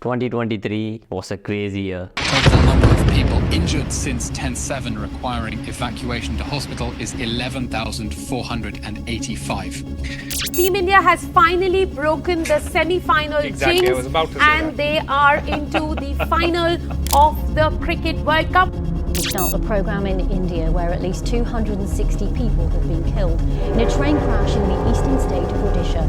2023 was a crazy year. Total number of people injured since 10/7 requiring evacuation to hospital is 11,485. Team India has finally broken the semi-final Exactly, I was jinx about to say and that. they are into the final of the Cricket World Cup. We start a program in India where at least 260 people have been killed in a train crash in the eastern state of Odisha.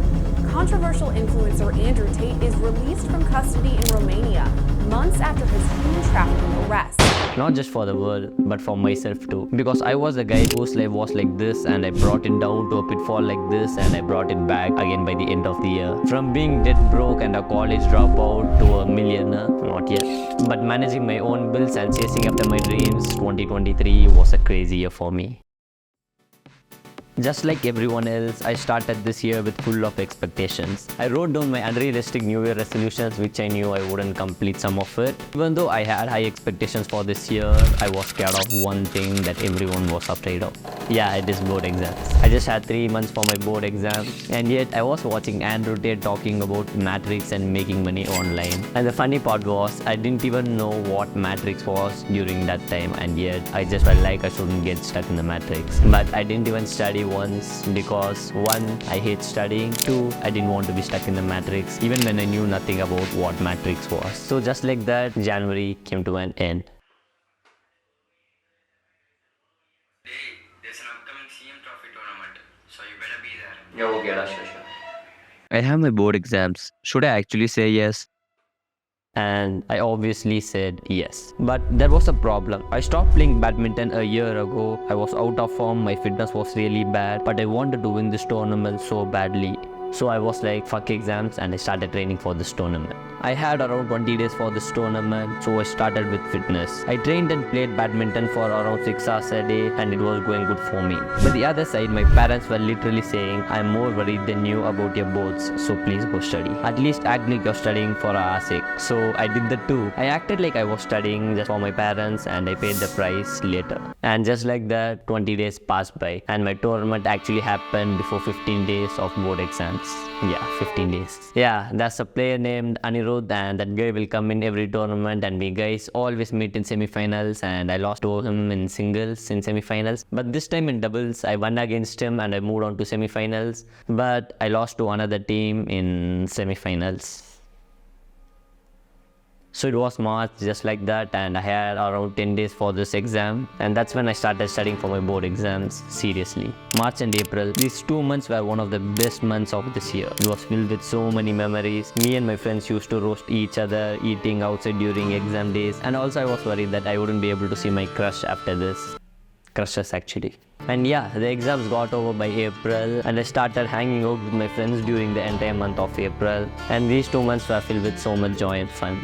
Controversial influencer Andrew Tate is released from custody in Romania months after his human trafficking arrest. Not just for the world, but for myself too. Because I was the guy whose life was like this and I brought it down to a pitfall like this and I brought it back again by the end of the year. From being dead broke and a college dropout to a millionaire, not yet. But managing my own bills and chasing after my dreams, 2023 was a crazy year for me. Just like everyone else, I started this year with full of expectations. I wrote down my unrealistic New Year resolutions which I knew I wouldn't complete some of it. Even though I had high expectations for this year, I was scared of one thing that everyone was afraid of. Yeah, it is board exams. I just had 3 months for my board exam and yet I was watching Andrew Tate talking about Matrix and making money online. And the funny part was, I didn't even know what Matrix was during that time and yet I just felt like I shouldn't get stuck in the Matrix. But I didn't even study once because 1, I hate studying, 2, I didn't want to be stuck in the Matrix even when I knew nothing about what Matrix was. So just like that, January came to an end. There's an upcoming CM Trophy tournament, so you better be there. Yeah, okay, sure. I have my board exams. Should I actually say yes? And I obviously said yes. But there was a problem. I stopped playing badminton a year ago. I was out of form, my fitness was really bad, but I wanted to win this tournament so badly. So I was like, fuck exams, and I started training for this tournament. I had around 20 days for this tournament, so I started with fitness. I trained and played badminton for around 6 hours a day and it was going good for me. But the other side, my parents were literally saying, I'm more worried than you about your boards, so please go study. At least act like you're studying for our sake. So I did that too. I acted like I was studying just for my parents and I paid the price later. And just like that, 20 days passed by and my tournament actually happened before 15 days of board exams. Yeah, 15 days. Yeah, that's a player named Anirudh and that guy will come in every tournament and we guys always meet in semi-finals and I lost to him in singles in semi-finals. But this time in doubles, I won against him and I moved on to semi-finals. But I lost to another team in semi-finals. So it was March just like that and I had around 10 days for this exam and that's when I started studying for my board exams seriously. March and April, these 2 months were one of the best months of this year. It was filled with so many memories. Me and my friends used to roast each other, eating outside during exam days, and also I was worried that I wouldn't be able to see my crush after this. Crushes actually. And yeah, the exams got over by April and I started hanging out with my friends during the entire month of April and these 2 months were filled with so much joy and fun.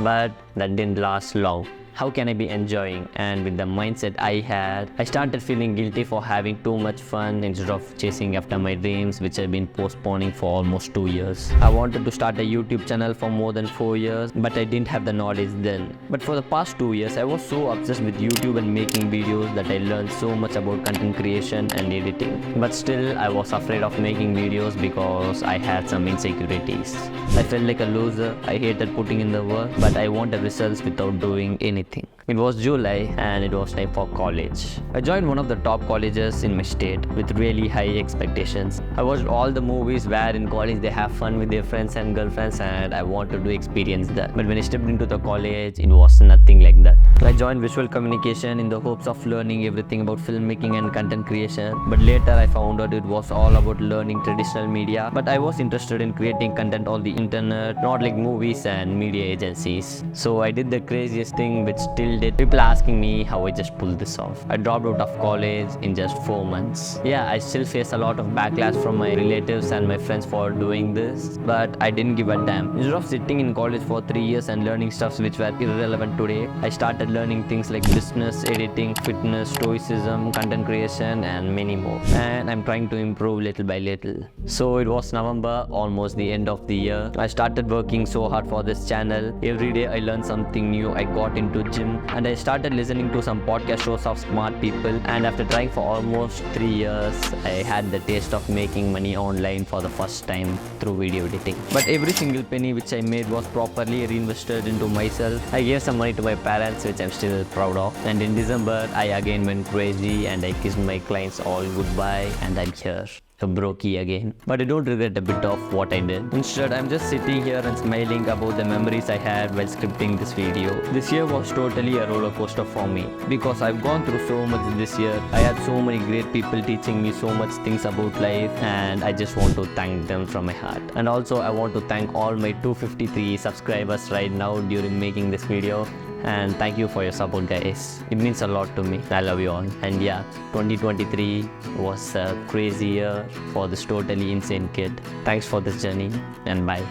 But that didn't last long. How can I be enjoying? And with the mindset I had, I started feeling guilty for having too much fun instead of chasing after my dreams, which I've been postponing for almost 2 years. I wanted to start a YouTube channel for more than 4 years, but I didn't have the knowledge then. But for the past 2 years, I was so obsessed with YouTube and making videos that I learned so much about content creation and editing. But still, I was afraid of making videos because I had some insecurities. I felt like a loser. I hated putting in the work, but I wanted results without doing anything. It was July and it was time for college. I joined one of the top colleges in my state with really high expectations. I watched all the movies where in college they have fun with their friends and girlfriends and I wanted to experience that. But when I stepped into the college, it was nothing like that. I joined visual communication in the hopes of learning everything about filmmaking and content creation. But later I found out it was all about learning traditional media. But I was interested in creating content on the internet, not like movies and media agencies. So I did the craziest thing which still did. People asking me how I just pulled this off. I dropped out of college in just 4 months. Yeah, I still face a lot of backlash from my relatives and my friends for doing this, but I didn't give a damn. Instead of sitting in college for 3 years and learning stuff which were irrelevant today, I started learning things like business, editing, fitness, stoicism, content creation and many more. And I'm trying to improve little by little. So it was November, almost the end of the year. I started working so hard for this channel. Every day I learned something new. I got into gym, and I started listening to some podcast shows of smart people, and after trying for almost 3 years, I had the taste of making money online for the first time through video editing. But every single penny which I made was properly reinvested into myself. I gave some money to my parents, which I'm still proud of, and in December I again went crazy and I kissed my clients all goodbye, and I'm here. A brokey again. But I don't regret a bit of what I did. Instead, I'm just sitting here and smiling about the memories I had while scripting this video. This year was totally a roller coaster for me because I've gone through so much this year. I had so many great people teaching me so much things about life, and I just want to thank them from my heart. And also, I want to thank all my 253 subscribers right now during making this video. And thank you for your support, guys. It means a lot to me. I love you all. And yeah, 2023 was a crazy year for this totally insane kid. Thanks for this journey, and bye.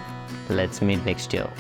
Let's meet next year.